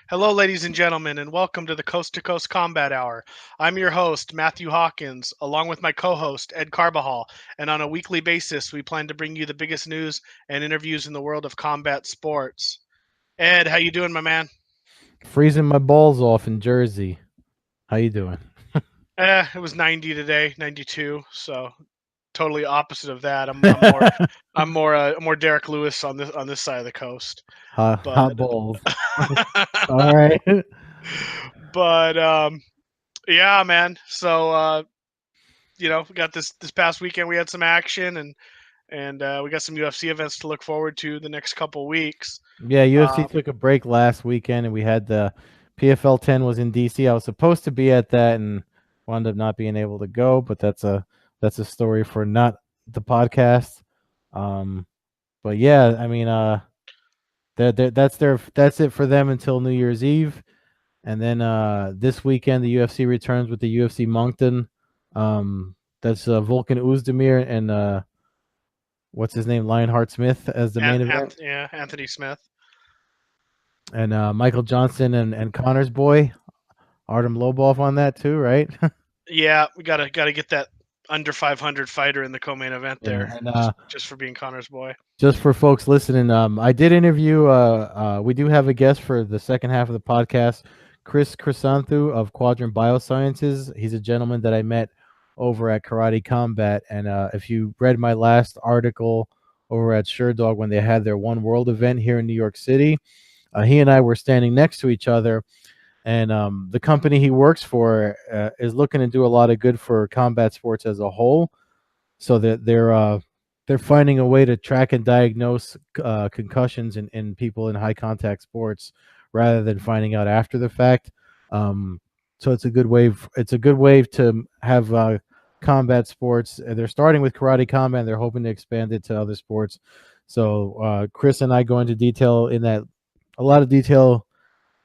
Hello, ladies and gentlemen, and welcome to the Coast-to-Coast Combat Hour. I'm your host, Matthew Hawkins, along with my co-host, Ed Carbajal, and on a weekly basis, we plan to bring you the biggest news and interviews in the world of combat sports. Ed, how you doing, my man? Freezing my balls off in Jersey. How you doing? It was 90 today, 92, so totally opposite of that. I'm more Derek Lewis on this side of the coast, Hot but balls. All right. but yeah, man. So we got this past weekend. We had some action, and we got some UFC events to look forward to the next couple weeks. Yeah, UFC Uh, took a break last weekend, and we had the PFL 10 was in DC. I was supposed to be at that, and wound up not being able to go. But that's a story for not the podcast. Um, but yeah, I mean, that's it for them until New Year's Eve, and then this weekend the UFC returns with the UFC Moncton. That's Volkan Oezdemir and what's his name, Lionheart Smith as the main event, yeah, Anthony Smith. and Michael Johnson and Connor's boy Artem Lobov on that too, right? Yeah, we gotta get that under 500 fighter in the co-main event Yeah, there, and just for being Connor's boy. just for folks listening, I did interview. We do have a guest for the second half of the podcast, Chrysanthou of Quadrant Biosciences. He's a gentleman that I met over at Karate Combat, and if you read my last article over at SureDog when they had their One World event here in New York City, he and I were standing next to each other, and the company he works for is looking to do a lot of good for combat sports as a whole. So that they're finding a way to track and diagnose concussions in people in high contact sports rather than finding out after the fact. Um, so it's a good wave. It's a good wave to have combat sports. They're starting with karate combat. And they're hoping to expand it to other sports. So Chris and I go into detail in that, a lot of detail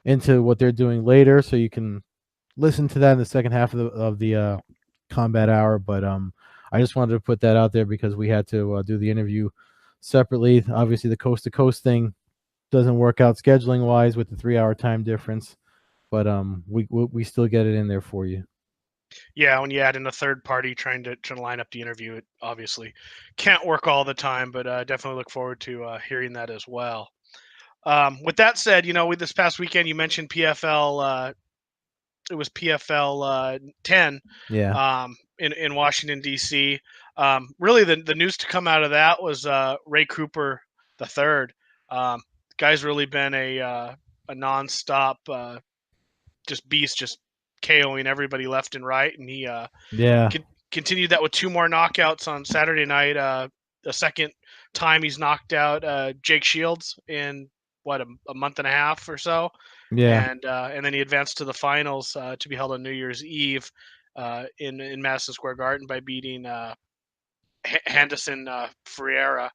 into what they're doing later. So you can listen to that in the second half of the combat hour. But I just wanted to put that out there because we had to do the interview separately. Obviously, the coast to coast thing doesn't work out scheduling wise with the 3 hour time difference, but we still get it in there for you. Yeah, when you add in a third party trying to line up the interview, it obviously can't work all the time, but definitely look forward to hearing that as well. With that said, with this past weekend, you mentioned PFL. It was PFL 10 Yeah, in Washington D.C. Really, the news to come out of that was Ray Cooper the third. Guy's really been a nonstop just beast, just KOing everybody left and right, and he yeah, continued that with two more knockouts on Saturday night. The second time he's knocked out Jake Shields in what a month and a half or so, yeah. and then he advanced to the finals to be held on New Year's Eve in Madison Square Garden by beating Henderson Ferreira.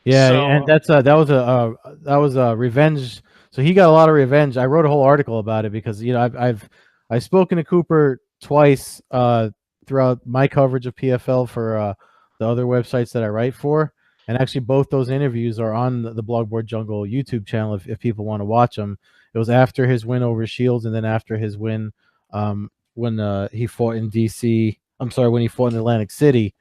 Yeah, and So that was a revenge. So he got a lot of revenge. I wrote a whole article about it because I've spoken to Cooper twice throughout my coverage of PFL for the other websites that I write for, and actually both those interviews are on the Blogboard Jungle YouTube channel if people want to watch them. It was after his win over Shields, and then after his win when he fought in DC. I'm sorry, when he fought in Atlantic City.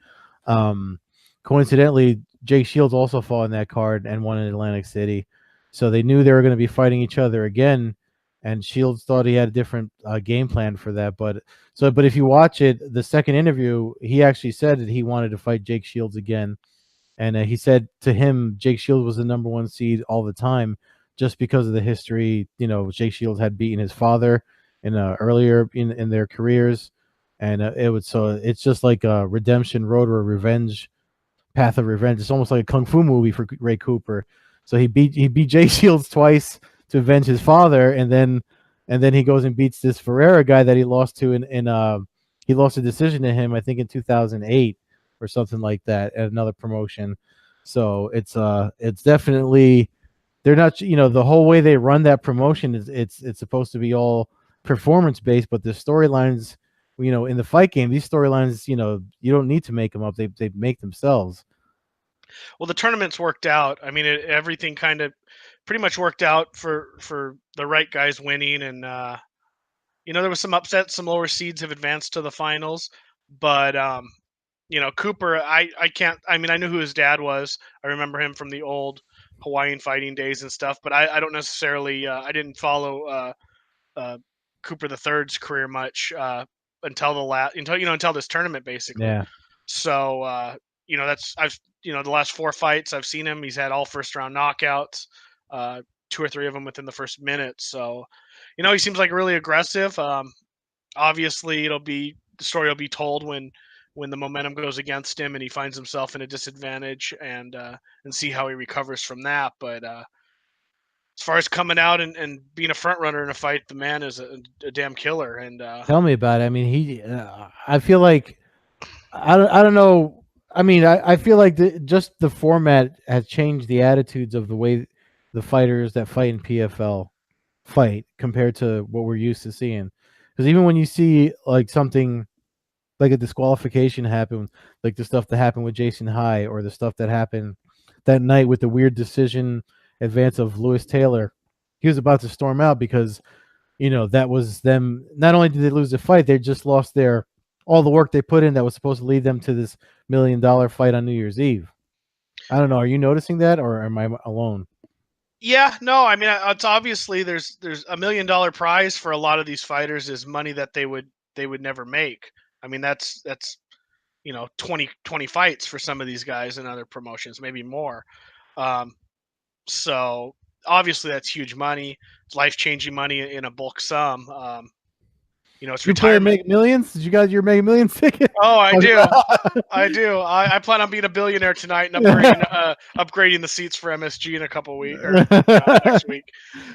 Um, Coincidentally, Jake Shields also fought in that card and won in Atlantic City. So they knew they were going to be fighting each other again. And Shields thought he had a different game plan for that. But if you watch it, the second interview, he actually said that he wanted to fight Jake Shields again. And he said to him, Jake Shields was the number one seed all the time just because of the history. Jake Shields had beaten his father in earlier in their careers. And it's just like a redemption road or a revenge path of revenge. It's almost like a kung fu movie for Ray Cooper. So he beat Jay Shields twice to avenge his father, and then he goes and beats this Ferreira guy that he lost to in he lost a decision to him, I think, in 2008 or something like that at another promotion. So it's definitely, they're not, the whole way they run that promotion is it's supposed to be all performance based, but the storylines, in the fight game, these storylines, you don't need to make them up. They make themselves. well, the tournament's worked out. I mean, everything kind of pretty much worked out for the right guys winning, and there was some upsets. Some lower seeds have advanced to the finals, but Cooper, I can't. I mean, I knew who his dad was. I remember him from the old Hawaiian fighting days and stuff, but I don't necessarily. I didn't follow uh, Cooper the Third's career much until until this tournament basically. Yeah. So that's I've the last 4 fights I've seen him. He's had all first round knockouts, 2 or 3 of them within the first minute. So he seems like really aggressive. Obviously, the story will be told when the momentum goes against him and he finds himself in a disadvantage, and see how he recovers from that. But as far as coming out and being a front runner in a fight, the man is a damn killer. And Tell me about it. I mean, I feel like I don't know. I mean, I feel like just the format has changed the attitudes of the way the fighters that fight in PFL fight compared to what we're used to seeing. Because even when you see like something like a disqualification happen, like the stuff that happened with Jason High, or the stuff that happened that night with the weird decision advance of Lewis Taylor, he was about to storm out because that was them. Not only did they lose the fight, they just lost all the work they put in that was supposed to lead them to this $1 million fight on New Year's Eve. I don't know. Are you noticing that, or am I alone? Yeah, no, I mean, it's obviously there's $1 million prize for a lot of these fighters is money that they would never make. I mean, that's 20 fights for some of these guys in other promotions, maybe more. So obviously that's huge money. It's life-changing money in a bulk sum. It's You play retirement. Make Millions? Did you guys your Make Millions ticket? Oh, I do. I do. I plan on being a billionaire tonight and upgrading the seats for MSG in a couple weeks or next week.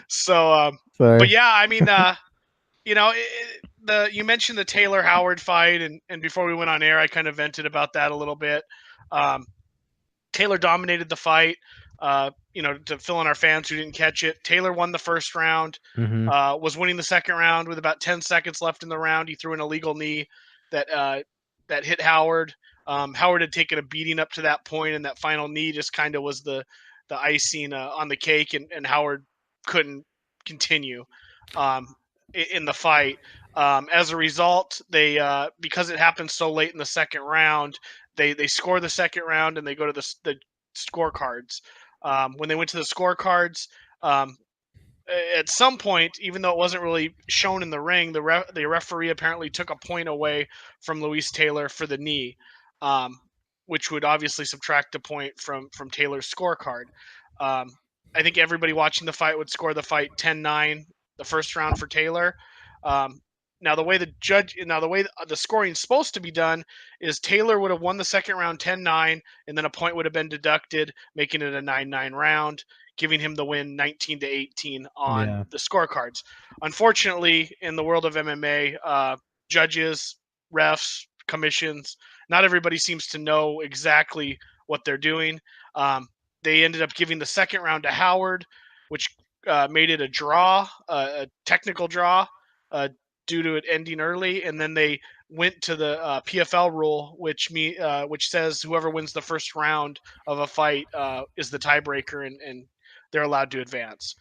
So, Sorry. but yeah, I mean, you mentioned the Taylor Howard fight, and before we went on air, I kind of vented about that a little bit. Taylor dominated the fight. To fill in our fans who didn't catch it, Taylor won the first round. Mm-hmm. Was winning the second round with about 10 seconds left in the round. He threw an illegal knee that hit Howard. Howard had taken a beating up to that point, and that final knee just kind of was the icing on the cake, and Howard couldn't continue in the fight. As a result, they because it happened so late in the second round, they score the second round and they go to the scorecards. When they went to the scorecards, at some point, even though it wasn't really shown in the ring, the referee apparently took a point away from Luis Taylor for the knee, which would obviously subtract a point from Taylor's scorecard. I think everybody watching the fight would score the fight 10-9, the first round for Taylor. Now the way the scoring is supposed to be done is Taylor would have won the second round 10-9, and then a point would have been deducted, making it a 9-9 round, giving him the win 19-18 on the scorecards. Unfortunately, in the world of MMA, judges, refs, commissions, not everybody seems to know exactly what they're doing. They ended up giving the second round to Howard, which made it a draw, a technical draw, due to it ending early, and then they went to the PFL rule, which says whoever wins the first round of a fight is the tiebreaker, and they're allowed to advance.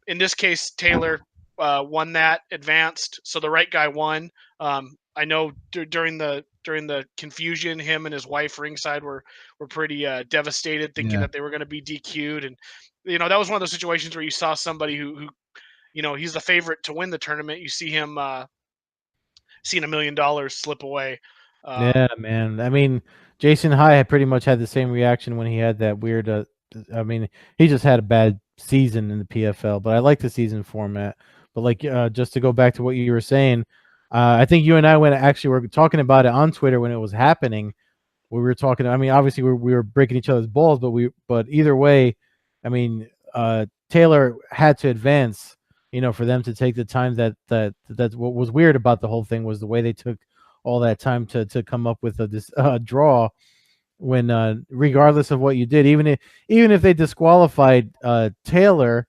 In this case, Taylor won that, advanced, so the right guy won. I know during the confusion, him and his wife ringside were pretty devastated, thinking that they were going to be DQ'd, and that was one of those situations where you saw somebody who he's the favorite to win the tournament. You see him seeing $1 million slip away. Yeah, man. I mean, Jason High had pretty much had the same reaction when he had that weird. I mean, he just had a bad season in the PFL, but I like the season format. But like, just to go back to what you were saying, I think you and I were talking about it on Twitter when it was happening. We were talking. I mean, obviously we were breaking each other's balls, but either way, I mean, Taylor had to advance. For them to take the time that's what was weird about the whole thing was the way they took all that time to come up with this draw, when regardless of what you did, even if they disqualified Taylor,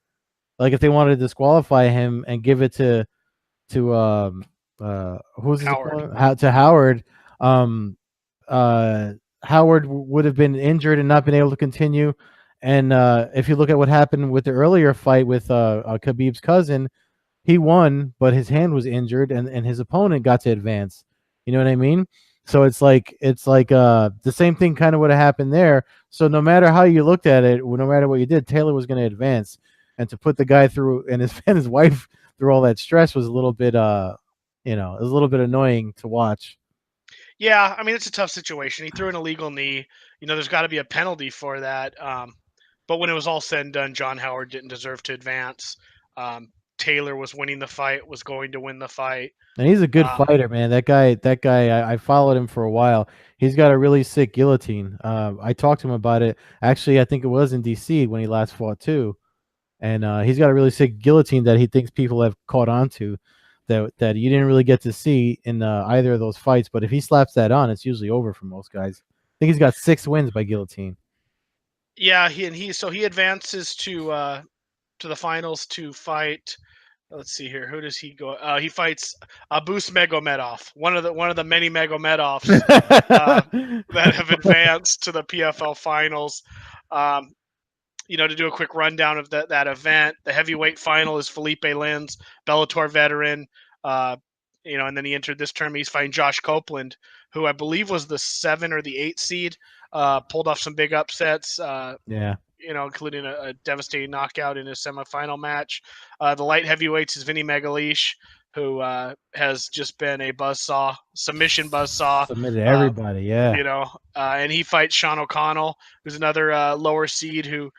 like if they wanted to disqualify him and give it to who's Howard. To Howard, Howard would have been injured and not been able to continue, And if you look at what happened with the earlier fight with Khabib's cousin, he won, but his hand was injured, and his opponent got to advance. You know what I mean? So it's like the same thing kind of would have happened there. So no matter how you looked at it, no matter what you did, Taylor was going to advance, and to put the guy through and his and his wife through all that stress was a little bit it was a little bit annoying to watch. Yeah, I mean it's a tough situation. He threw an illegal knee. There's got to be a penalty for that. But when it was all said and done, John Howard didn't deserve to advance. Taylor was winning the fight, was going to win the fight. And he's a good Um, fighter, man. That guy, I followed him for a while. He's got a really sick guillotine. I talked to him about it. Actually, I think it was in DC when he last fought too. And he's got a really sick guillotine that he thinks people have caught on to, that you didn't really get to see in either of those fights. But if he slaps that on, it's usually over for most guys. I think he's got 6 wins by guillotine. yeah, he advances to the finals to fight. Let's see here. Who does he go? He fights Abus Megomedov, one of the many Megomedovs that have advanced to the PFL finals. Um, to do a quick rundown of that event, the heavyweight final is Felipe Lins, Bellator veteran. And then he entered this tournament. He's fighting Josh Copeland, who I believe was the 7 or the 8 seed. Pulled off some big upsets. Yeah. Including a devastating knockout in his semifinal match. The light heavyweights is Vinny Megalish, who has just been a submission buzzsaw. Submitted everybody, yeah. And he fights Sean O'Connell, who's another lower seed who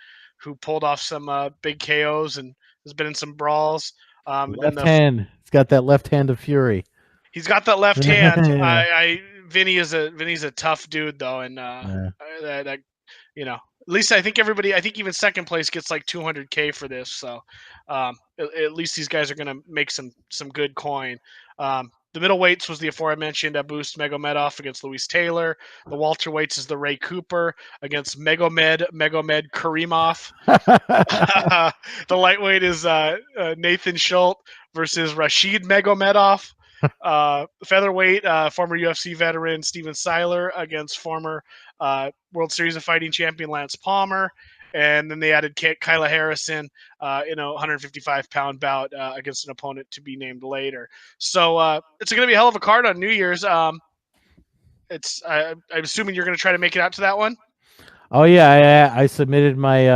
pulled off some big KOs and has been in some brawls. Left hand. It's got that left hand of fury. He's got that left hand. Yeah. Vinny's a tough dude though, and Yeah. that at least I think even second place gets like 200K for this. So at least these guys are going to make some good coin. The middleweights was the aforementioned Abus Megomedov against Luis Taylor. The welterweights is the Ray Cooper against Megomed Karimov. The lightweight is Nathan Schultz versus Rashid Megomedov. Featherweight, former UFC veteran Steven Seiler against former World Series of Fighting champion Lance Palmer. And then they added Kyla Harrison in a 155-pound bout against an opponent to be named later. So it's going to be a hell of a card on New Year's. I'm assuming you're going to try to make it out to that one. Oh yeah, I submitted my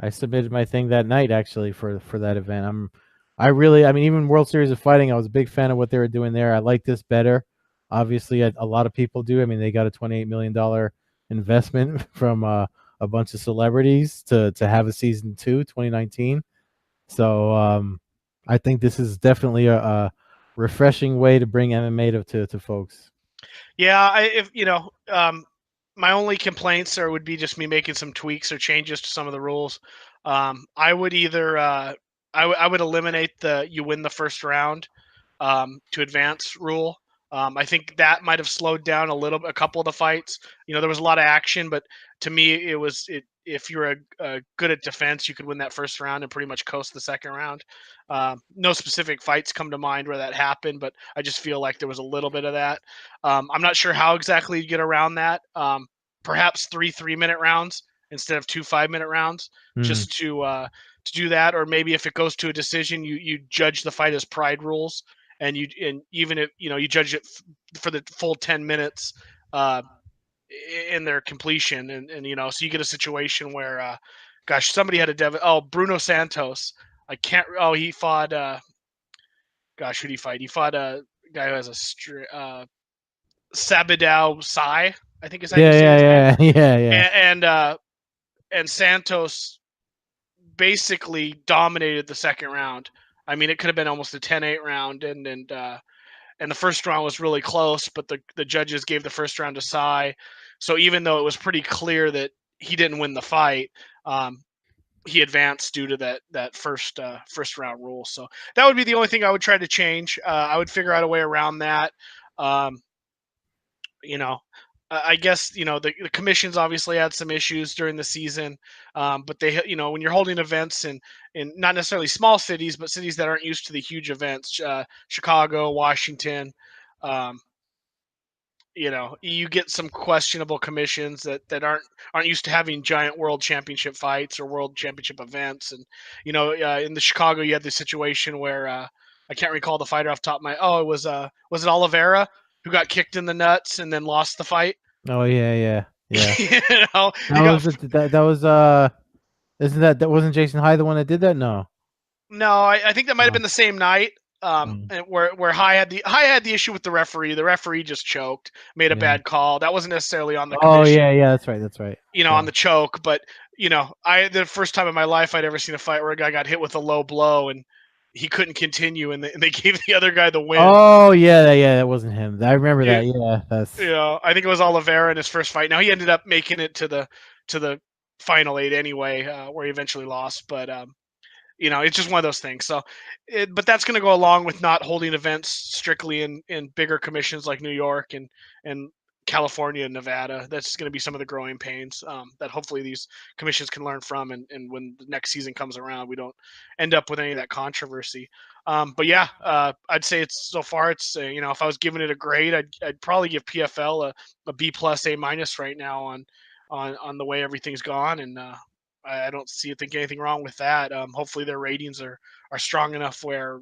thing that night actually for that event. I mean, even World Series of Fighting, I was a big fan of what they were doing there. I like this better. Obviously, a lot of people do. I mean, they got a $28 million investment from a bunch of celebrities to have a season 2, 2019. So I think this is definitely a refreshing way to bring MMA to folks. Yeah, my only complaints would be just me making some tweaks or changes to some of the rules. I would either I would eliminate the you win the first round to advance rule. I think that might have slowed down a couple of the fights. There was a lot of action, but to me, if you're good at defense, you could win that first round and pretty much coast the second round. No specific fights come to mind where that happened, but I just feel like there was a little bit of that. I'm not sure how exactly you get around that. Perhaps 3 3-minute rounds instead of 2 5-minute rounds, just to do that, or maybe if it goes to a decision, you judge the fight as pride rules, and even if you judge it for the full 10 minutes in their completion, and so you get a situation where gosh, somebody had Bruno Santos. I can't. Oh, he fought. Gosh, who did he fight? He fought a guy who has a Sabidao Sai, I think is how you say his name. Yeah. And Santos basically dominated the second round. I mean, it could have been almost a 10-8 round, and the first round was really close, but the judges gave the first round to Sai. So even though it was pretty clear that he didn't win the fight, he advanced due to that first round rule. So that would be the only thing I would try to change. I would figure out a way around that. I guess the commissions obviously had some issues during the season, but they when you're holding events in not necessarily small cities, but cities that aren't used to the huge events, Chicago, Washington, you get some questionable commissions that aren't used to having giant world championship fights or world championship events. And in the Chicago, you had this situation where I can't recall the fighter off the top of my. Oh, it was it Oliveira who got kicked in the nuts and then lost the fight? Oh yeah, yeah, yeah. you know, That he got was that was isn't that wasn't Jason High the one that did that? No. No, I think that might have Oh. been the same night. Oh, And where High had the issue with the referee. The referee just choked, made a yeah. bad call. That wasn't necessarily on the Oh commission, yeah, yeah. That's right. That's right. on Yeah. the choke. But I the first time in my life I'd ever seen a fight where a guy got hit with a low blow and he couldn't continue, and they gave the other guy the win. Oh yeah, yeah. That wasn't him. I remember It, that. Yeah, that's I think it was Oliveira in his first fight. Now he ended up making it to the final eight anyway, where he eventually lost. But it's just one of those things. So, but that's going to go along with not holding events strictly in bigger commissions like New York and California and Nevada. That's going to be some of the growing pains that hopefully these commissions can learn from. And when the next season comes around, we don't end up with any of that controversy. But yeah, I'd say it's so far. It's if I was giving it a grade, I'd probably give PFL a B plus A minus right now on the way everything's gone. And I don't think anything wrong with that. Hopefully their ratings are strong enough where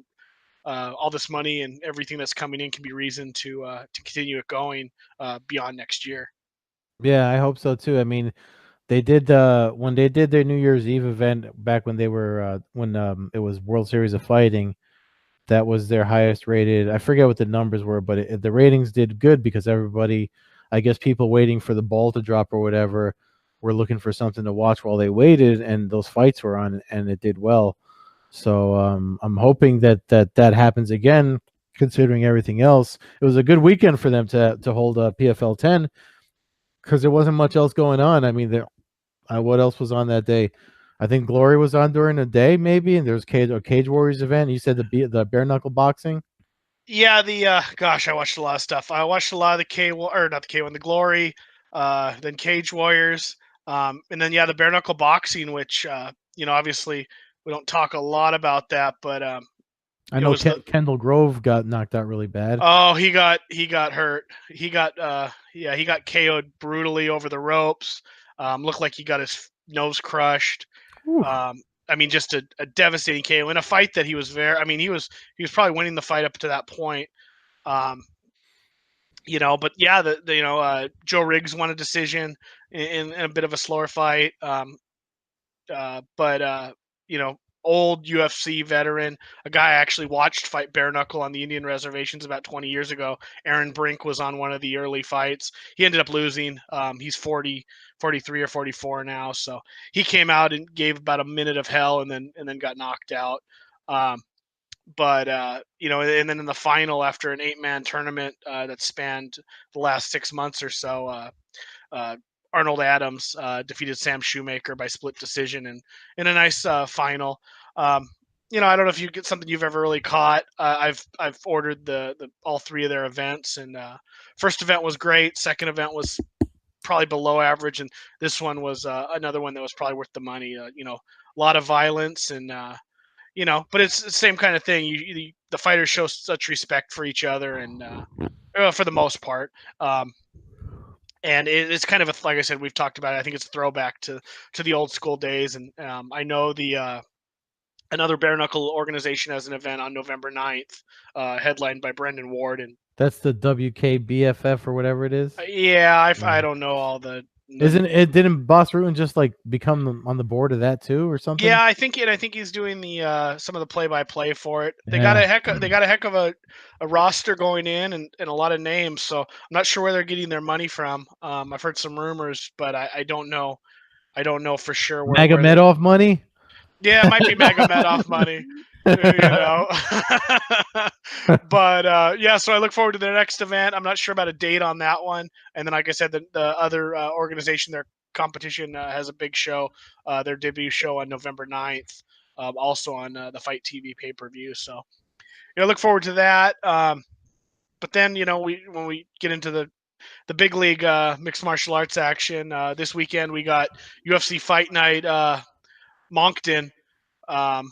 all this money and everything that's coming in can be reason to continue it going beyond next year. yeah. I hope so too. I mean, they did when they did their New Year's Eve event back when they were when it was World Series of Fighting. That was their highest rated. I forget what the numbers were, but the ratings did good because everybody, I guess, people waiting for the ball to drop or whatever, were looking for something to watch while they waited, and those fights were on, and it did well. So I'm hoping that happens again. Considering everything else, it was a good weekend for them to hold a PFL 10 because there wasn't much else going on. I mean, what else was on that day? I think Glory was on during the day, maybe, and there was Cage Warriors event. You said the bare knuckle boxing. Yeah, the gosh, I watched a lot of stuff. I watched a lot of the or not the K1, the Glory, then Cage Warriors, and then the bare knuckle boxing, which obviously we don't talk a lot about that, but I it know was the Kendall Grove got knocked out really bad. Oh, he got hurt. He got KO'd brutally over the ropes. Looked like he got his nose crushed. Whew. I mean, just a devastating KO in a fight that he was very. I mean, he was probably winning the fight up to that point. Um, but yeah, Joe Riggs won a decision in a bit of a slower fight. But old UFC veteran, a guy I actually watched fight bare knuckle on the Indian reservations about 20 years ago. Aaron Brink was on one of the early fights. He ended up losing. He's 43 or 44 now, so he came out and gave about a minute of hell, and then got knocked out. But and then in the final, after an 8-man tournament that spanned the last 6 months or so, Arnold Adams defeated Sam Shoemaker by split decision and in a nice final. I don't know if you get something you've ever really caught. I've ordered the all three of their events, and first event was great. Second event was probably below average, and this one was another one that was probably worth the money. A lot of violence and but it's the same kind of thing. The fighters show such respect for each other, and for the most part. And it's kind of like I said, we've talked about it. I think it's a throwback to the old school days. And I know the another bare knuckle organization has an event on November 9th, headlined by Brendan Ward. And That's the WKBFF or whatever it is. yeah, I Yeah. don't know all the. Isn't it? Didn't Boss Rutan just like become on the board of that too, or something? Yeah, I think he's doing the some of the play-by-play for it. They got Yeah. a heck of a roster going in and a lot of names. So I'm not sure where they're getting their money from. I've heard some rumors, but I don't know. I don't know for sure where they're. Magomedov money. Yeah, it might be Magomed money, but yeah. So I look forward to their next event. I'm not sure about a date on that one. And then, like I said, the other organization, their competition has a big show, their debut show on November 9th, also on the Fight TV pay-per-view. So look forward to that. But then when we get into the big league mixed martial arts action this weekend, we got UFC Fight Night Moncton. Um,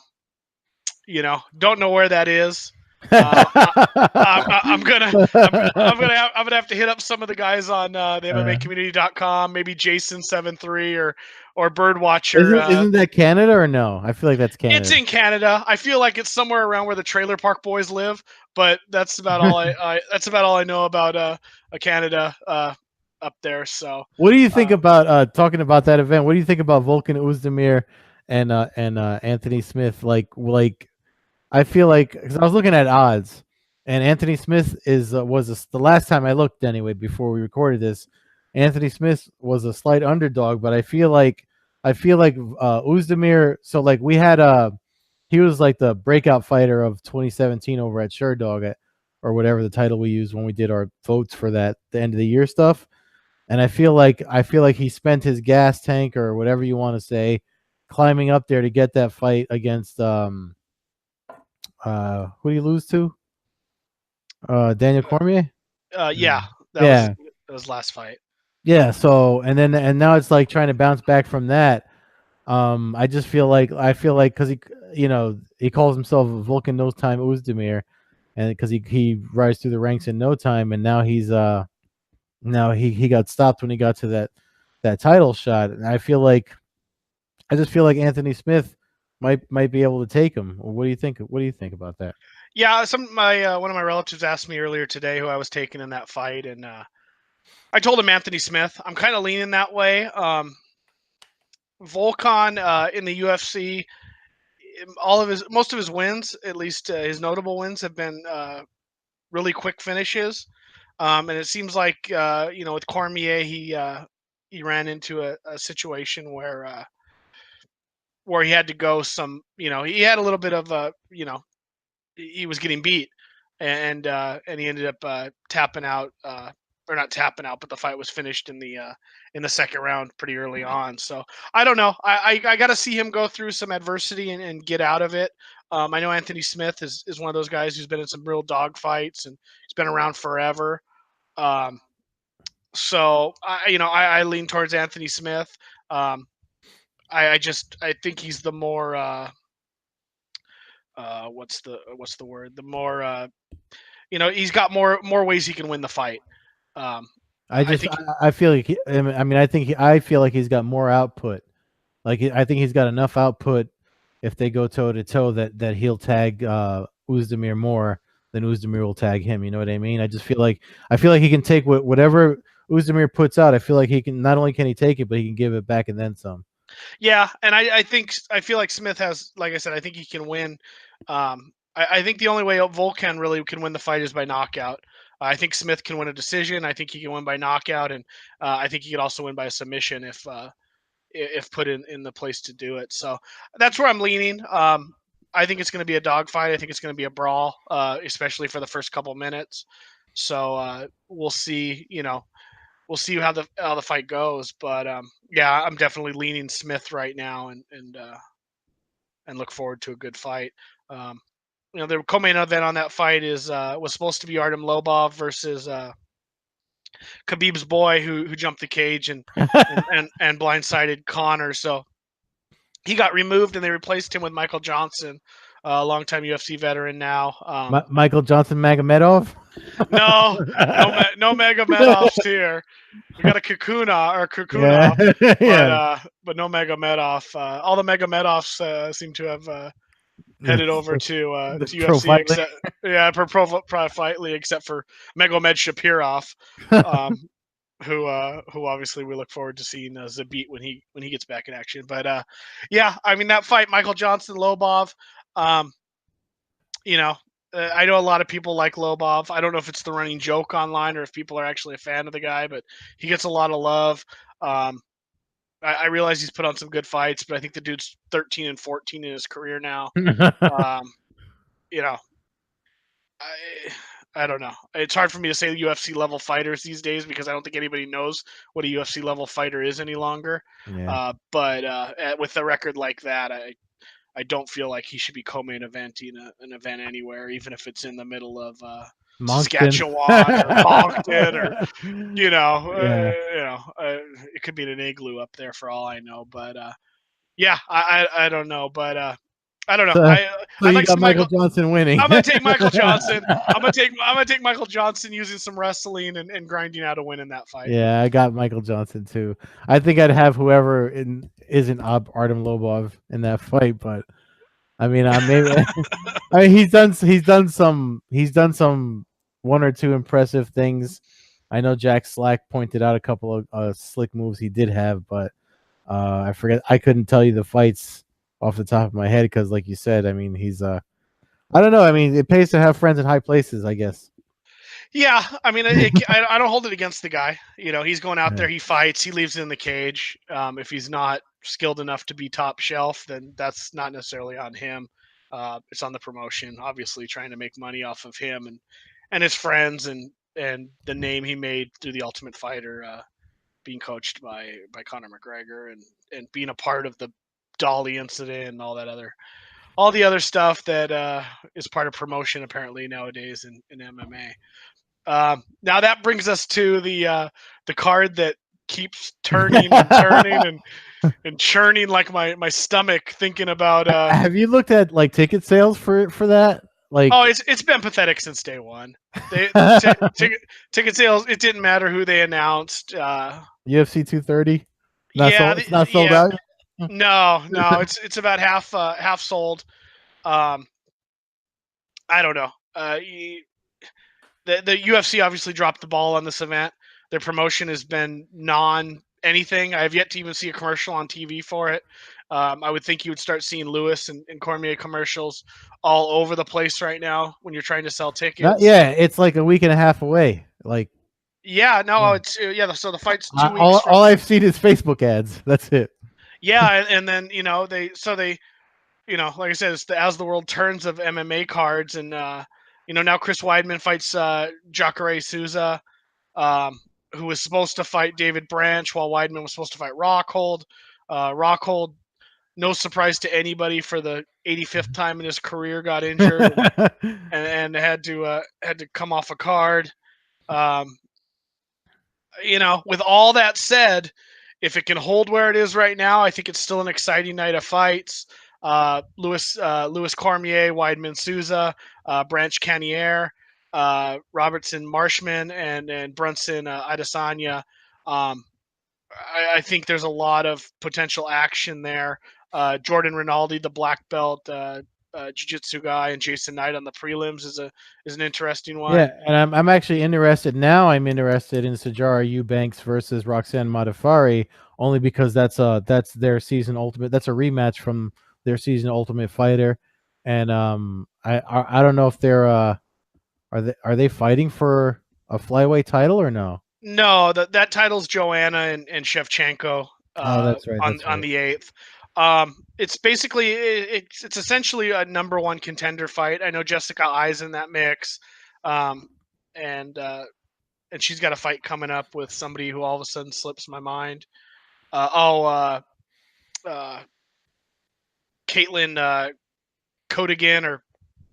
don't know where that is. I'm gonna have to hit up some of the guys on the MMAcommunity.com, maybe Jason73 or Birdwatcher. Isn't that Canada or no? I feel like that's It's Canada. in Canada. I feel like it's somewhere around where the Trailer Park Boys live, but that's about all that's about all I know about Canada up there. So What do you think about talking about that event? What do you think about Volkan Oezdemir and Anthony Smith? Like I feel like because I was looking at odds, and Anthony Smith the last time I looked anyway before we recorded this. Anthony Smith was a slight underdog, but I feel like Oezdemir. So like we had he was like the breakout fighter of 2017 over at Sherdog, or whatever the title we used when we did our votes for that the end of the year stuff. And I feel like he spent his gas tank or whatever you want to say, climbing up there to get that fight against who do you lose to? Daniel Cormier. yeah, Yeah, that was last fight. yeah. So and now it's like trying to bounce back from that. I feel like because he calls himself Vulcan No Time Uzdemir, and because he rises through the ranks in no time, and now he got stopped when he got to that title shot, and I just feel like Anthony Smith might be able to take him. What do you think? What do you think about that? Yeah, one of my relatives asked me earlier today who I was taking in that fight, and I told him Anthony Smith. I'm kind of leaning that way. Volkan in the UFC, most of his wins, at least his notable wins, have been really quick finishes. And it seems like with Cormier, he ran into a situation where he had to go some. He had a little bit of he was getting beat, and he ended up tapping out, or not tapping out, but the fight was finished in the second round pretty early on. So I don't know. I got to see him go through some adversity and get out of it. I know Anthony Smith is one of those guys who's been in some real dog fights and he's been around forever. Um, so I lean towards Anthony Smith. Um, I think he's the more what's the word? The more he's got more ways he can win the fight. Um, I I just think I feel like I feel like he's got more output. Like I think he's got enough output if they go toe to toe that he'll tag Uzdemir more than Uzdemir will tag him. You know what I mean? I feel like he can take whatever Uzdemir puts out. I feel like he can not only can he take it, but he can give it back and then some. Yeah, and I feel like Smith has, like I said, I think he can win. I think the only way Volkan really can win the fight is by knockout. I think Smith can win a decision. I think he can win by knockout, and I think he could also win by a submission if put in the place to do it. So that's where I'm leaning. I think it's going to be a dogfight. I think it's going to be a brawl, especially for the first couple minutes. So we'll see. We'll see how the fight goes. But yeah, I'm definitely leaning Smith right now, and look forward to a good fight. Um, the co-main event on that fight was supposed to be Artem Lobov versus Khabib's boy who jumped the cage and blindsided Connor. So he got removed and they replaced him with Michael Johnson, a longtime UFC veteran now. Michael Johnson Magomedov. No, no Magomedovs here. We got a Kakuna or Yeah, Kukunov, yeah. but no Magomedov. All the Magomedovs seem to have headed over The to pro UFC, fight league. except pro fight league, except for Megomed Shapirov, um, who obviously we look forward to seeing Zabit when he gets back in action. But yeah, I mean that fight, Michael Johnson Lobov. Um, you know, I know a lot of people like Lobov. I don't know if it's the running joke online or if people are actually a fan of the guy, but he gets a lot of love. Um, I realize he's put on some good fights, but I think the dude's 13-14 in his career now. Um, you know, I don't know. It's hard for me to say UFC level fighters these days because I don't think anybody knows what a UFC level fighter is any longer. Yeah. But with a record like that, I don't feel like he should be co-main eventing an event anywhere, even if it's in the middle of Moncton. Saskatchewan or Moncton or you know, Yeah. it could be an igloo up there for all I know. But yeah, I don't know, but I don't know. So, so I'd you like got some Michael Michael. Johnson winning. I'm gonna take Michael Johnson. I'm gonna take Michael Johnson using some wrestling and grinding out a win in that fight. Yeah, I got Michael Johnson too. I think I'd have whoever isn't Artem Lobov in that fight, but I mean, I maybe I mean he's done some one or two impressive things. I know Jack Slack pointed out a couple of slick moves he did have, but I forget. I couldn't tell you the fights off the top of my head because, like you said, I mean, he's I don't know. I mean, it pays to have friends in high places, I guess. Yeah, I mean, I don't hold it against the guy. You know, he's going out Yeah. there, he fights, he leaves it in the cage. If he's not skilled enough to be top shelf, then that's not necessarily on him. It's on the promotion, obviously trying to make money off of him and his friends and the name he made through the Ultimate Fighter, being coached by Conor McGregor and being a part of the Dolly incident and all the other stuff that is part of promotion apparently nowadays in MMA. Now that brings us to the card that keeps turning and turning and churning like my stomach thinking about. Have you looked at like ticket sales for that? Oh, Like it's been pathetic since day one. They ticket sales. It didn't matter who they announced. UFC 230. Not Yeah, sold. It's not sold yeah. out. No. It's about half sold. Um, I don't know. The UFC obviously dropped the ball on this event. Their promotion has been non anything. I have yet to even see a commercial on TV for it. I would think you would start seeing Lewis and Cormier commercials all over the place right now when you're trying to sell Not, tickets. yeah, it's like a week and a half away. Like Yeah, no, yeah. it's yeah. So the fight's 2 weeks All from. I've seen is Facebook ads. That's it. Yeah, and then they like I said, it's as the world turns of MMA cards, and now Chris Weidman fights Jacare Souza, who was supposed to fight David Branch while Weidman was supposed to fight Rockhold. Rockhold, no surprise to anybody, for the 85th time in his career, got injured and had to come off a card. Um, with all that said, if it can hold where it is right now, I think it's still an exciting night of fights. Lewis Cormier, Weidman Souza, Branch Canier, Robertson Marshman, and Brunson Adesanya. Um, I think there's a lot of potential action there. Jordan Rinaldi, the black belt jiu-jitsu guy, and Jason Knight on the prelims is an interesting one. Yeah, and I'm actually interested now. I'm interested in Sajara Eubanks versus Roxanne Modafari only because that's their season ultimate. That's a rematch from their season Ultimate Fighter, and I don't know if they're are they fighting for a flyweight title or no? No, that title's Joanna and Shevchenko Oh, that's right. on That's right. the 8th. It's basically it's essentially a number one contender fight. I know Jessica Ai's in that mix, um, and she's got a fight coming up with somebody who all of a sudden slips my mind. Uh, Caitlin Kodigan or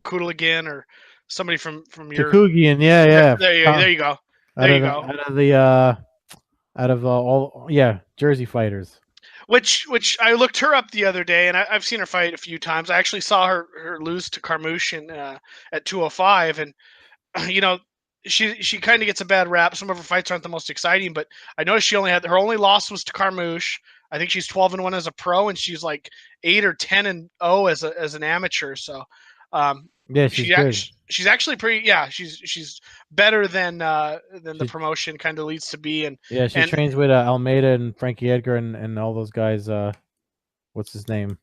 Kudligan or somebody from your. Takugian, yeah, yeah. There you go. Out There of you the go. all yeah Jersey fighters. Which I looked her up the other day, and I've seen her fight a few times. I actually saw her lose to Carmouche at 205, and you know she kind of gets a bad rap. Some of her fights aren't the most exciting, but I noticed she only had her only loss was to Carmouche. I think she's 12-1 as a pro, and she's like 8 or 10-0 as an amateur. So um, Yeah, she's good. she's actually pretty. Yeah, she's better than the She promotion kind of leads to be, Yeah, she and trains with Almeida and Frankie Edgar and all those guys. What's his name?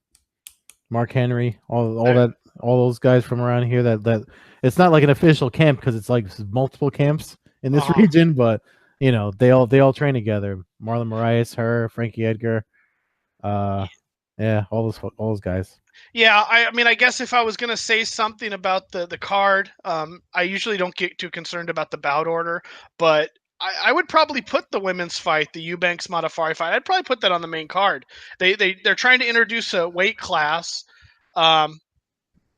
Mark Henry. All those guys from around here. That it's not like an official camp because it's like multiple camps in this uh-huh. region, but they all train together. Marlon Moraes, her, Frankie Edgar. Yeah, all those guys. Yeah, I mean, I guess if I was gonna say something about the card, I usually don't get too concerned about the bout order, but I would probably put the women's fight, the Eubanks Modafari fight. I'd probably put that on the main card. They're trying to introduce a weight class. Um,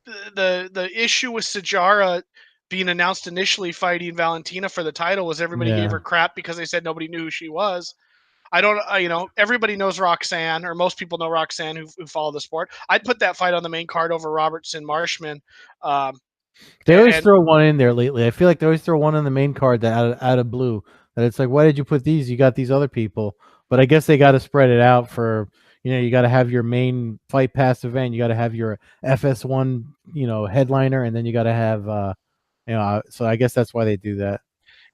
the issue with Sajara being announced initially fighting Valentina for the title was everybody gave Yeah, her crap because they said nobody knew who she was. I don't, everybody knows Roxanne, or most people know Roxanne who follow the sport. I'd put that fight on the main card over Robertson Marshman. Um, They always and throw one in there lately. I feel like they always throw one on the main card that out of blue. That it's like, why did you put these? You got these other people. But I guess they got to spread it out for, you got to have your main Fight Pass event. You got to have your FS1, headliner, and then you got to have, so I guess that's why they do that.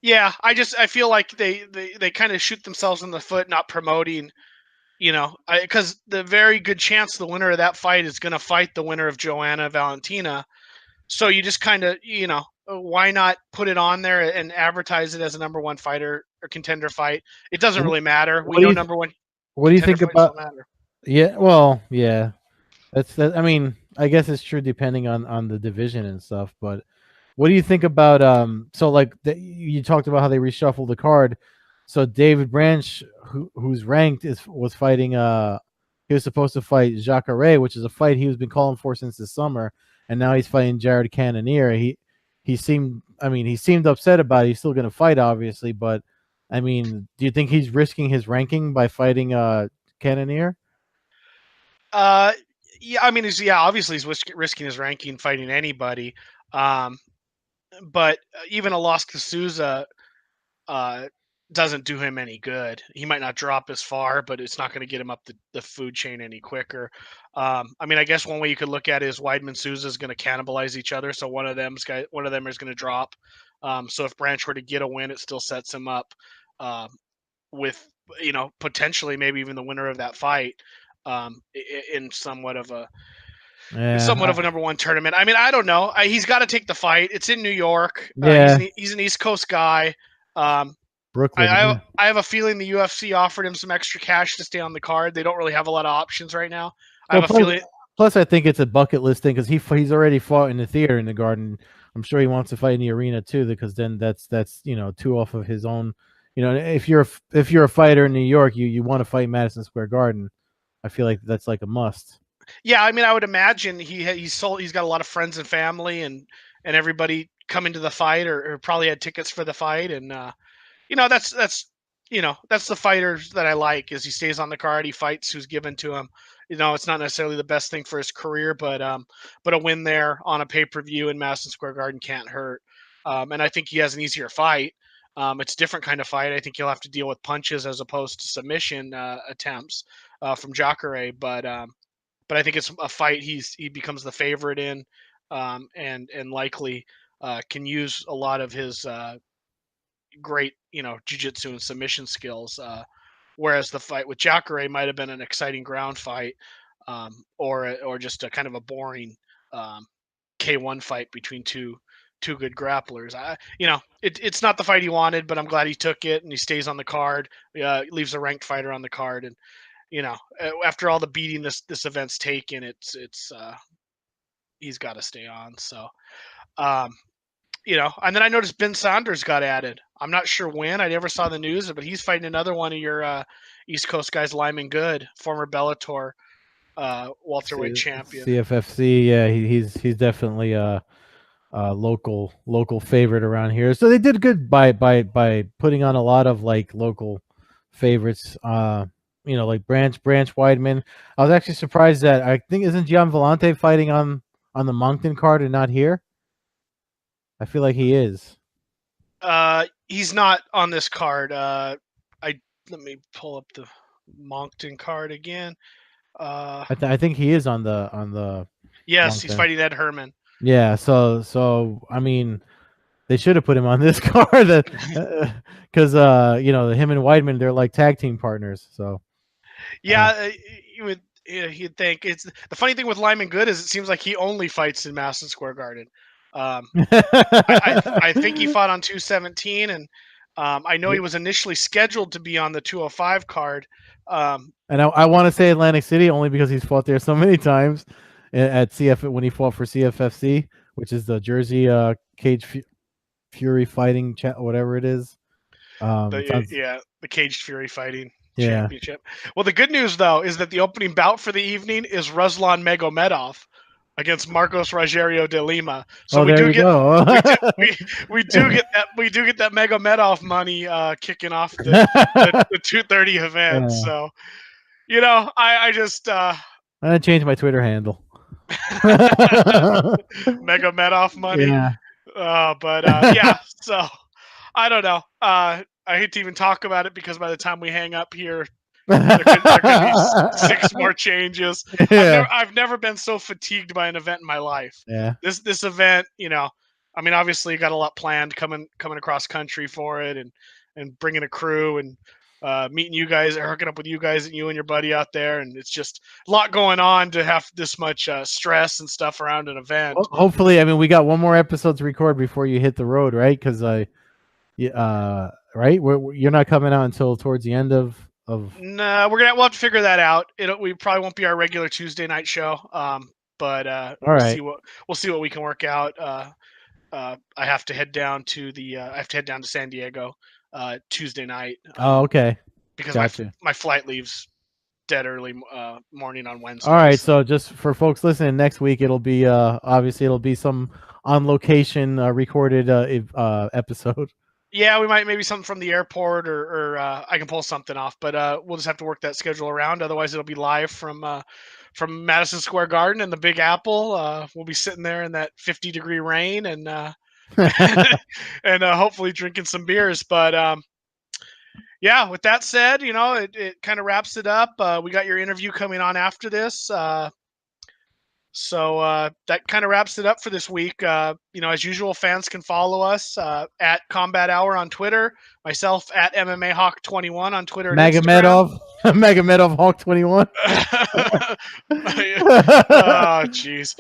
yeah, I feel like they kind of shoot themselves in the foot not promoting, because the very good chance the winner of that fight is going to fight the winner of Joanna Valentina. So you just kind of, why not put it on there and advertise it as a number one fighter or contender fight? It doesn't really matter. We What do know you number one What do you contender think fights about? don't matter. Yeah, well, yeah. That's that. I mean, I guess it's true depending on the division and stuff. But what do you think about So like you talked about how they reshuffled the card. So David Branch, who's ranked, was fighting. He was supposed to fight Jacare, which is a fight he was been calling for since the summer, and now he's fighting Jared Cannonier. He seemed. I mean, he seemed upset about it. He's still going to fight, obviously, but I mean, do you think he's risking his ranking by fighting Cannonier? Uh, yeah, I mean, obviously he's risking his ranking fighting anybody. Um, but even a loss to Souza uh, doesn't do him any good. He might not drop as far, but it's not going to get him up the food chain any quicker. I mean, I guess one way you could look at it is Weidman Souza is going to cannibalize each other, so one of them is going to drop. So if Branch were to get a win, it still sets him up um, with potentially maybe even the winner of that fight in somewhat Yeah, of a number one tournament. I mean, I don't know. He's got to take the fight. It's in New York. yeah, He's an East Coast guy. Um, Brooklyn. I Yeah. I have a feeling the UFC offered him some extra cash to stay on the card. They don't really have a lot of options right now. I Well, have a feeling. plus I think it's a bucket list thing because he's already fought in the theater in the Garden. I'm sure he wants to fight in the arena too, because then that's two off of his own. If you're a fighter in New York, you want to fight Madison Square Garden. I feel like that's like a must. Yeah, I mean, I would imagine he's got a lot of friends and family and everybody coming to the fight or probably had tickets for the fight and that's the fighters that I like is he stays on the card, he fights who's given to him. It's not necessarily the best thing for his career, but a win there on a pay-per-view in Madison Square Garden can't hurt. And I think he has an easier fight. It's a different kind of fight. I think he'll have to deal with punches as opposed to submission attempts from Jacare. But I think it's a fight he becomes the favorite in, and likely can use a lot of his great jiu-jitsu and submission skills. Whereas the fight with Jacare might have been an exciting ground fight, or just a kind of a boring K1 fight between two good grapplers. It's not the fight he wanted, but I'm glad he took it and he stays on the card. Leaves a ranked fighter on the card, and after all the beating this event's taken, it's he's got to stay on. So, um, and then I noticed Ben Saunders got added. I'm not sure when. I never saw the news, but he's fighting another one of your East Coast guys, Lyman Good, former Bellator welterweight champion. CFFC, yeah, he's definitely a local favorite around here. So they did good by putting on a lot of like local favorites. Like Branch Weidman. I was actually surprised that I think isn't Gian Vellante fighting on the Moncton card and not here. I feel like he is. He's not on this card. I Let me pull up the Moncton card again. I think he is on the Yes, he's Moncton. fighting Ed Herman. Yeah. So I mean, they should have put him on this card that because him and Weidman, they're like tag team partners. So Yeah, you'd think it's the funny thing with Lyman Good is it seems like he only fights in Madison Square Garden. Um, I think he fought on 217, and I know he was initially scheduled to be on the 205 card. And I want to say Atlantic City only because he's fought there so many times at CF when he fought for CFFC, which is the Jersey Cage Fury Fighting whatever it is. The Caged Fury Fighting Yeah. Championship. Well, the good news though is that the opening bout for the evening is Ruslan Magomedov. against Marcos Rogerio de Lima. So Oh, there you go. we do get that Mega Medov money kicking off the 230 event. Yeah. So I just I changed my Twitter handle. Mega Medov money. Yeah. Yeah. So I don't know. I hate to even talk about it because by the time we hang up here, there could be 6 more changes. Yeah. I've never been so fatigued by an event in my life. Yeah. This event, I mean, obviously, you got a lot planned coming across country for it, and bringing a crew and meeting you guys, or hooking up with you guys and you and your buddy out there, and it's just a lot going on to have this much stress and stuff around an event. Well, hopefully, I mean, we got one more episode to record before you hit the road, right? Because right, you're not coming out until towards the end of. No, we'll have to figure that out. We probably won't be our regular Tuesday night show. But All we'll right. see what we can work out. I have to head down to San Diego Tuesday night. Oh, okay. Because Gotcha. my flight leaves dead early morning on Wednesday. All right, so just for folks listening, next week it'll be obviously it'll be some on location recorded episode. Yeah, we might maybe something from the airport, or I can pull something off, but we'll just have to work that schedule around. Otherwise, it'll be live from Madison Square Garden and the Big Apple. We'll be sitting there in that 50-degree rain and and hopefully drinking some beers. But yeah, with that said, it kind of wraps it up. We got your interview coming on after this. So that kind of wraps it up for this week. As usual, fans can follow us at Combat Hour on Twitter, myself at MMA Hawk 21 on Twitter and Instagram. Magomedov Hawk 21. Oh, jeez.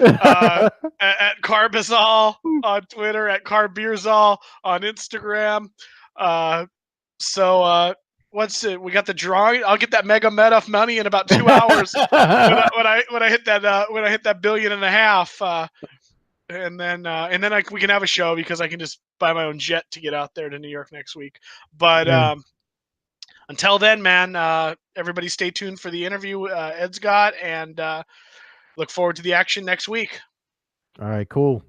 At Carbazol on Twitter, at Carbeerzol on Instagram. What's it? We got the drawing. I'll get that Mega Medov money in about 2 hours when I hit that $1.5 billion, and then we can have a show because I can just buy my own jet to get out there to New York next week. But until then, man, everybody stay tuned for the interview Ed's got, and look forward to the action next week. All right, cool.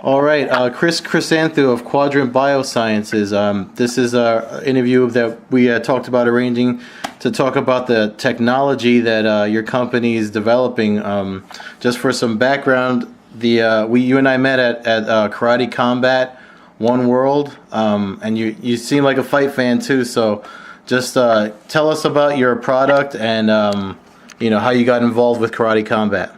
All right, Chrysanthou of Quadrant Biosciences. This is an interview that we talked about arranging to talk about the technology that your company is developing. Just for some background, you and I met at Karate Combat One World, and you seem like a fight fan too. So, just tell us about your product and how you got involved with Karate Combat.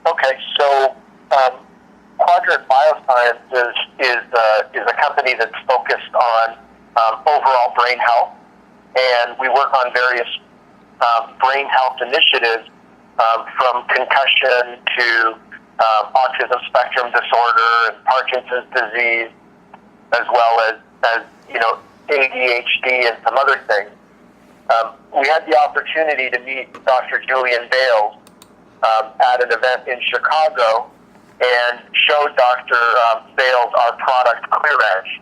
Okay, so Quadrant Biosciences is a company that's focused on overall brain health, and we work on various brain health initiatives from concussion to autism spectrum disorder and Parkinson's disease, as well as ADHD and some other things. We had the opportunity to meet Dr. Julian Bales at an event in Chicago and showed Dr. Bales our product ClearEdge.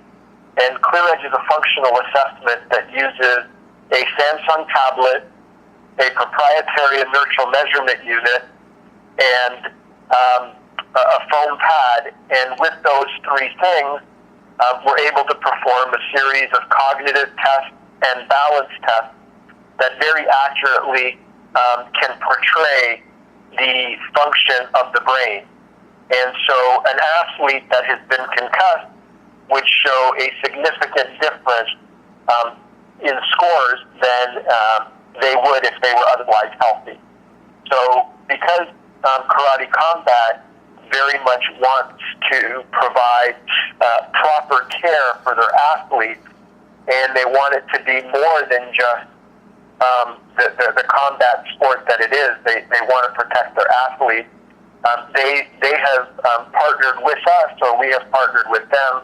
And ClearEdge is a functional assessment that uses a Samsung tablet, a proprietary inertial measurement unit, and a foam pad. And with those three things, we're able to perform a series of cognitive tests and balance tests that very accurately can portray the function of the brain. And so an athlete that has been concussed would show a significant difference in scores than they would if they were otherwise healthy. So because Karate Combat very much wants to provide proper care for their athletes, and they want it to be more than just the combat sport that it is. They want to protect their athletes. They have partnered with us, or we have partnered with them,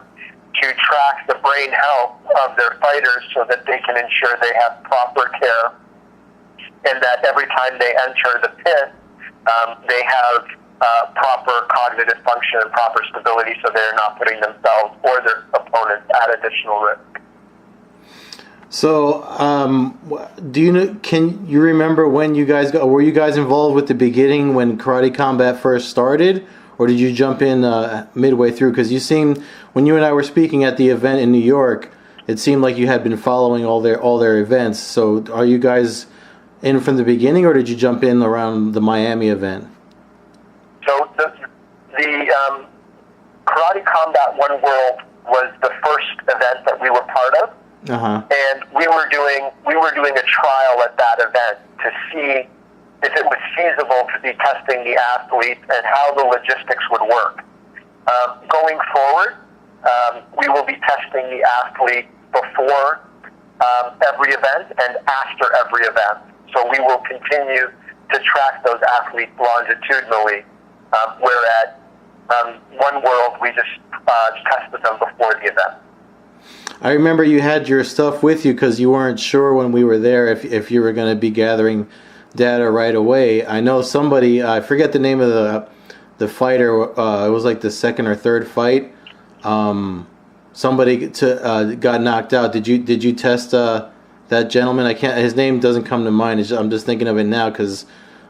to track the brain health of their fighters so that they can ensure they have proper care, and that every time they enter the pit, they have proper cognitive function and proper stability, so they're not putting themselves or their opponents at additional risk. So, do you know? Can you remember when you guys were you guys involved with the beginning when Karate Combat first started, or did you jump in midway through? Because you seemed, when you and I were speaking at the event in New York, it seemed like you had been following all their events. So, are you guys in from the beginning, or did you jump in around the Miami event? So the Karate Combat One World was the first event that we were part of. And we were doing a trial at that event to see if it was feasible to be testing the athletes and how the logistics would work. Going forward, we will be testing the athlete before every event and after every event. So we will continue to track those athletes longitudinally, where at One World we just tested them before the event. I remember you had your stuff with you because you weren't sure when we were there if you were going to be gathering data right away. I know somebody, I forget the name of the fighter, it was like the second or third fight. Somebody got knocked out. Did you test that gentleman? I can't. His name doesn't come to mind. I'm just thinking of it now because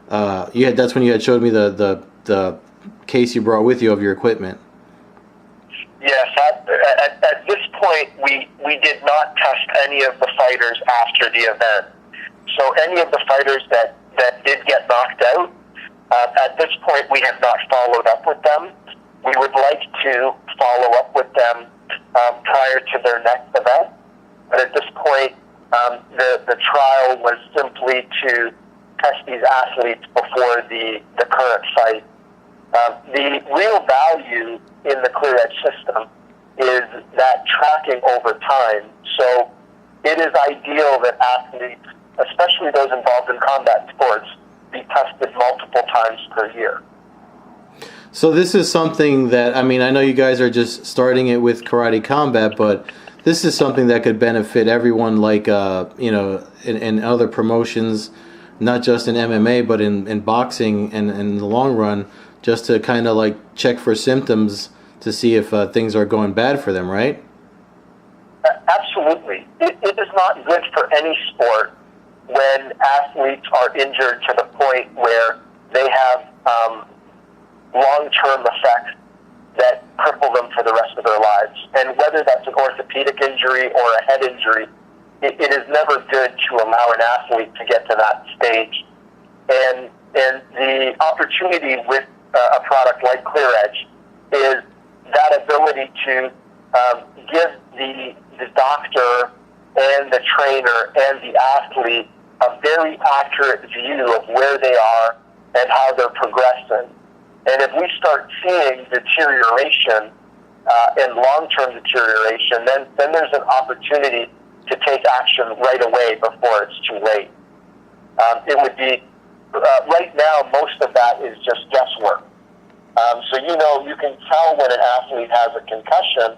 that's when you had showed me the case you brought with you of your equipment. Yes, at this point, we did not test any of the fighters after the event. So any of the fighters that did get knocked out, at this point, we have not followed up with them. We would like to follow up with them prior to their next event. But at this point, the trial was simply to test these athletes before the current fight. The real value in the ClearEdge system is that tracking over time. So it is ideal that athletes, especially those involved in combat sports, be tested multiple times per year. So this is something that, I mean, I know you guys are just starting it with Karate Combat, but this is something that could benefit everyone, like, in other promotions, not just in MMA, but in boxing and in the long run, just to kind of like check for symptoms to see if things are going bad for them, right? Absolutely. It is not good for any sport when athletes are injured to the point where they have long-term effects that cripple them for the rest of their lives. And whether that's an orthopedic injury or a head injury, it is never good to allow an athlete to get to that stage. And the opportunity with a product like ClearEdge is that ability to give the doctor and the trainer and the athlete a very accurate view of where they are and how they're progressing. And if we start seeing deterioration and long-term deterioration, then there's an opportunity to take action right away before it's too late. It would be, right now, most of that is just guesswork. So, you can tell when an athlete has a concussion.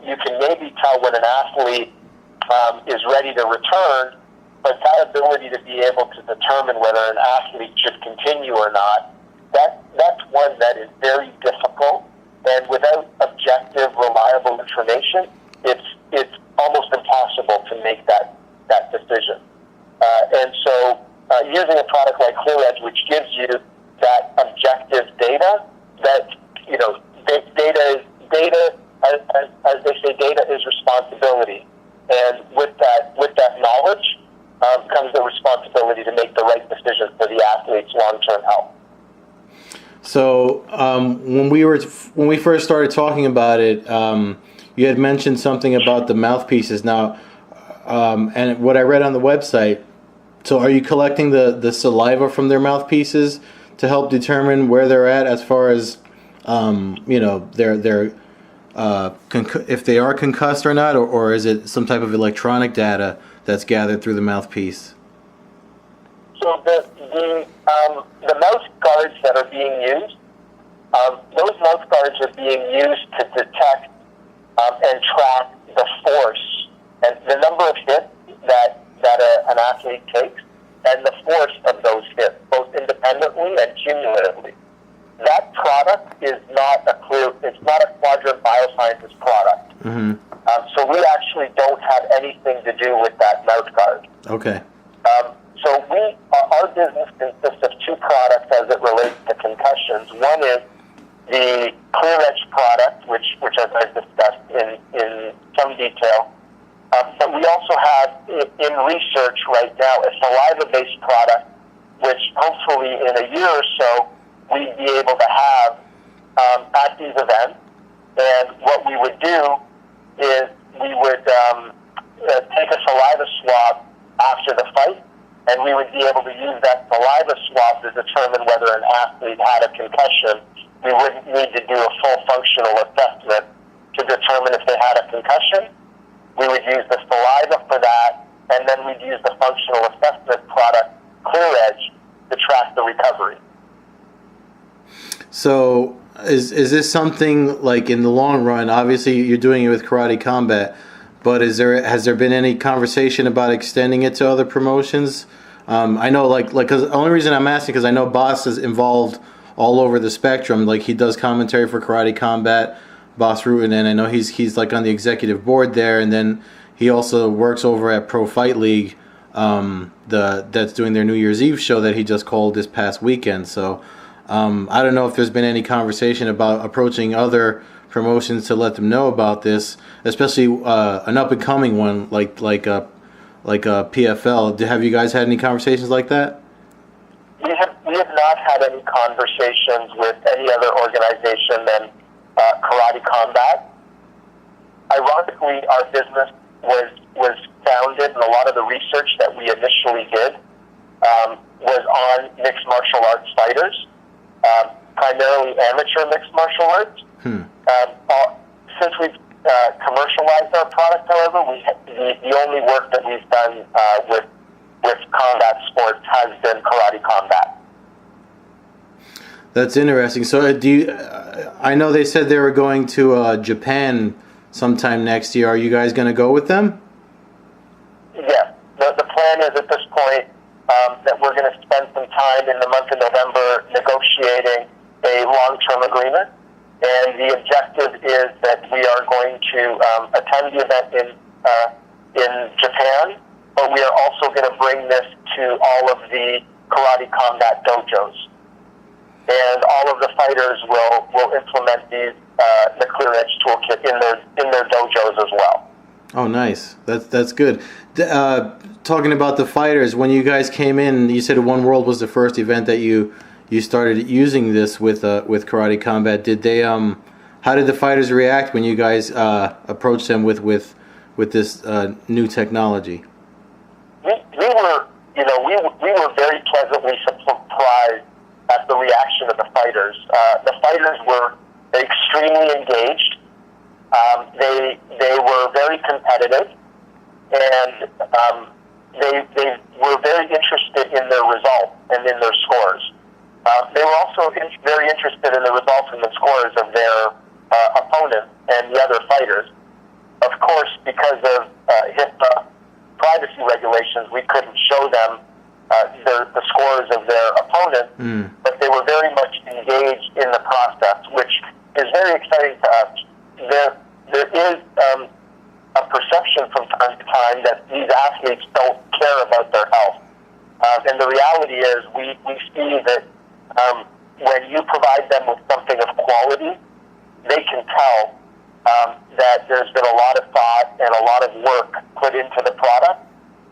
You can maybe tell when an athlete is ready to return, but that ability to be able to determine whether an athlete should continue or not, that's one that is very difficult, and without objective, reliable information, it's almost impossible to make that decision. And so using a product like ClearEdge, which gives you that objective data, that, data, as they say, data is responsibility. And with that knowledge comes the responsibility to make the right decision for the athlete's long-term health. So when we first started talking about it, you had mentioned something about the mouthpieces. Now, and what I read on the website, so are you collecting the saliva from their mouthpieces to help determine where they're at as far as, if they are concussed or not, or is it some type of electronic data that's gathered through the mouthpiece? So the mouth guards that are being used, those mouth guards are being used to detect and track the force and the number of hits that an athlete takes and the force of those hits, both independently and cumulatively. That product is not a Quadrant Biosciences product. Mm-hmm. So we actually actually don't have anything to do with that mouth guard. Okay. So our business consists of two products as it relates to concussions. One is the Clear Edge product, which as I've discussed in some detail. But we also have in research right now a saliva-based product, which hopefully in a year or so we'd be able to have at these events. And what we would do is we would take a saliva swab after the fight, and we would be able to use that saliva swab to determine whether an athlete had a concussion. We wouldn't need to do a full functional assessment to determine if they had a concussion. We would use the saliva for that, and then we'd use the functional assessment product, Clear Edge, to track the recovery. So is this something like in the long run? Obviously, you're doing it with Karate Combat, but has there been any conversation about extending it to other promotions? I know, because the only reason I'm asking because I know Boss is involved all over the spectrum. Like he does commentary for Karate Combat, Boss Rutan, and I know he's like on the executive board there, and then he also works over at Pro Fight League, that's doing their New Year's Eve show that he just called this past weekend. So I don't know if there's been any conversation about approaching other promotions to let them know about this, especially an up and coming one like PFL. Have you guys had any conversations like that? We have not had any conversations with any other organization than Karate Combat. Ironically, our business was founded, and a lot of the research that we initially did was on mixed martial arts fighters, primarily amateur mixed martial arts. Since we've commercialized our product, however, the only work that we've done with combat sports has been Karate Combat. That's interesting. So I know they said they were going to Japan sometime next year. Are you guys going to go with them? Yes. The plan is at this point that we're going to spend some time in the month of November negotiating a long-term agreement. And the objective is that we are going to attend the event in Japan, but we are also going to bring this to all of the Karate Combat dojos. And all of the fighters will implement the Clear Edge toolkit in their dojos as well. Oh, nice. That's good. Talking about the fighters, when you guys came in, you said One World was the first event that you started using this with Karate Combat. Did they how did the fighters react when you guys approached them with this new technology? We were very pleasantly surprised at the reaction of the fighters. The fighters were extremely engaged. They were very competitive, and they were very interested in their results and in their scores. They were also very interested in the results and the scores of their opponents and the other fighters. Of course, because of HIPAA privacy regulations, we couldn't show them the scores of their opponents, but they were very much engaged in the process, which is very exciting to us. There is a perception from time to time that these athletes don't care about their health. And the reality is we see that when you provide them with something of quality, they can tell that there's been a lot of thought and a lot of work put into the product.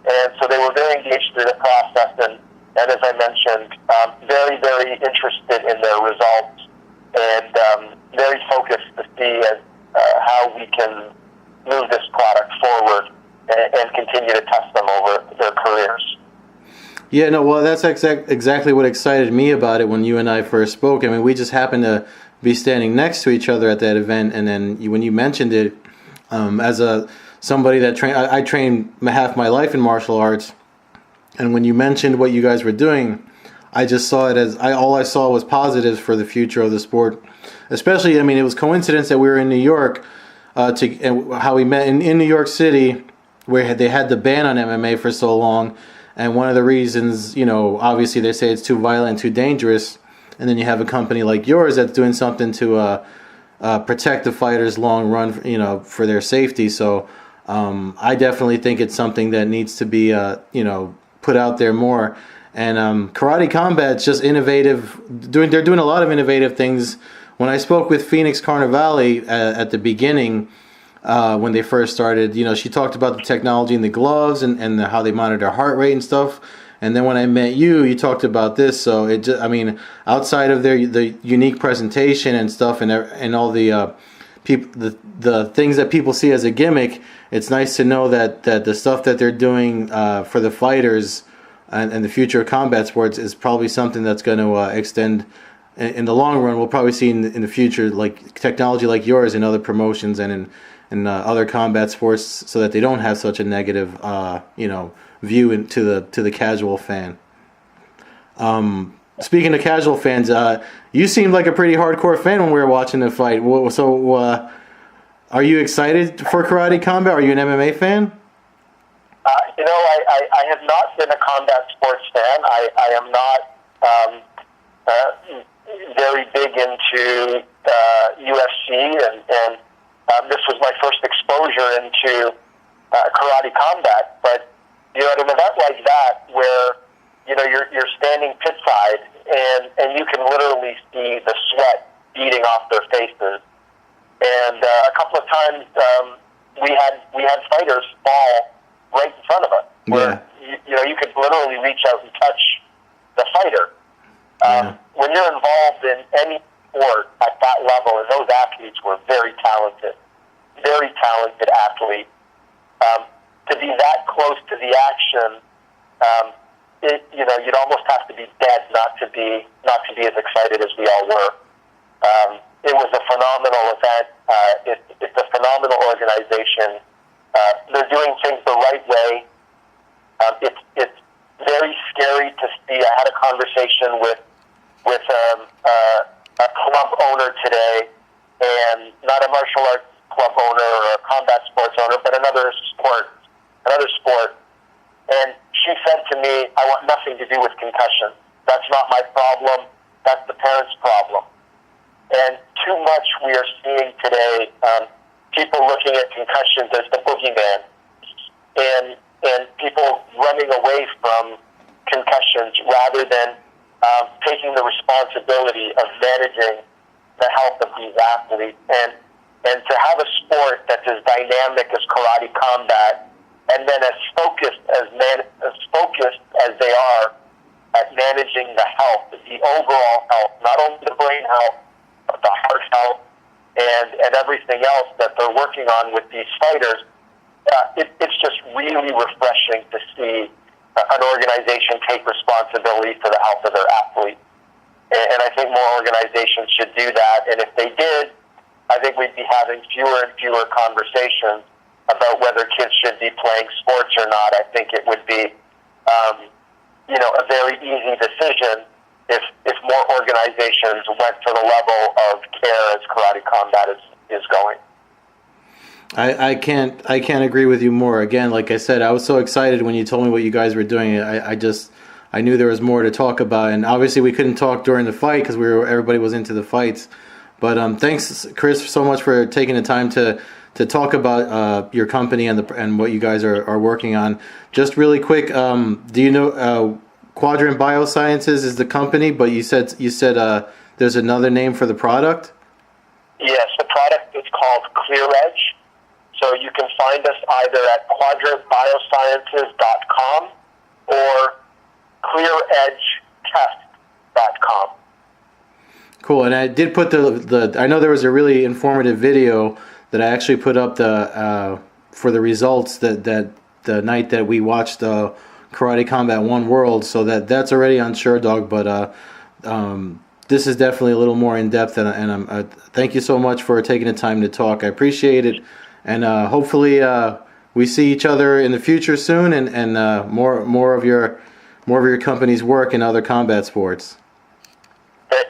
And so they were very engaged through the process, and as I mentioned, very, very interested in their results, and very focused to see how we can move this product forward and continue to test them over their careers. Yeah, no, well, that's exactly what excited me about it when you and I first spoke. I mean, we just happened to be standing next to each other at that event, and then when you mentioned it, as somebody that I trained half my life in martial arts, and when you mentioned what you guys were doing, I just saw it as all I saw was positives for the future of the sport. Especially, I mean, it was coincidence that we were in New York, and how we met in New York City, where they had the ban on MMA for so long. And one of the reasons, obviously they say it's too violent, too dangerous. And then you have a company like yours that's doing something to protect the fighters long run, for their safety. So I definitely think it's something that needs to be put out there more. And Karate Combat's just innovative. They're doing a lot of innovative things. When I spoke with Phoenix Carnevale at the beginning, when they first started, she talked about the technology in the gloves and how they monitor heart rate and stuff. And then when I met you, you talked about this. So it just, outside of the unique presentation and stuff and all the the things that people see as a gimmick, it's nice to know that the stuff that they're doing for the fighters and the future of combat sports is probably something that's going to extend in the long run. We'll probably see in the future like technology like yours in other promotions and in other combat sports, so that they don't have such a negative view to the casual fan. Speaking of casual fans, you seemed like a pretty hardcore fan when we were watching the fight. So, are you excited for Karate Combat? Are you an MMA fan? I have not been a combat sports fan. I am not very big into UFC, and this was my first exposure into Karate Combat. But at an event like that, where you're standing pitside and you can literally see the sweat beading off their faces. And a couple of times we had fighters fall right in front of us, where you could literally reach out and touch the fighter. When you're involved in any sport at that level, and those athletes were very talented athletes, to be that close to the action, you'd almost have to be dead not to be as excited as we all were. It was a phenomenal event. It's a phenomenal organization. They're doing things the right way. It's very scary to see. I had a conversation with a club owner today, and not a martial arts club owner or a combat sports owner, but another sport. And she said to me, "I want nothing to do with concussion. That's not my problem. That's the parents' problem." And too much we are seeing today, people looking at concussions as the boogeyman, and people running away from concussions rather than taking the responsibility of managing the health of these athletes. And to have a sport that's as dynamic as Karate Combat, and then as focused as they are at managing the health, the overall health, not only the brain health, but the heart health, and everything else that they're working on with these fighters, it's just really refreshing to see an organization take responsibility for the health of their athletes. And I think more organizations should do that. And if they did, I think we'd be having fewer and fewer conversations about whether kids should be playing sports or not. I think it would be, a very easy decision if more organizations went to the level of care as Karate Combat is going. I can't agree with you more. Again, like I said, I was so excited when you told me what you guys were doing. I knew there was more to talk about, and obviously we couldn't talk during the fight because everybody was into the fights. But thanks, Chris, so much for taking the time to talk about your company and what you guys are working on. Just really quick, do you know Quadrant Biosciences is the company, but you said there's another name for the product? Yes, the product is called Clear Edge. So you can find us either at quadrantbiosciences.com or clearedgetest.com. Cool, and I did put I know there was a really informative video that I actually put up for the results that the night that we watched Karate Combat One World, so that's already on SureDog, but this is definitely a little more in depth, and thank you so much for taking the time to talk. I appreciate it, and hopefully we see each other in the future soon, and more of your company's work in other combat sports.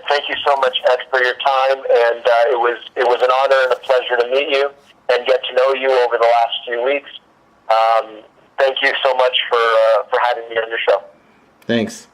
Thank you so much, Ed, for your time, and it was an honor and a pleasure to meet you and get to know you over the last few weeks. Thank you so much for having me on your show. Thanks.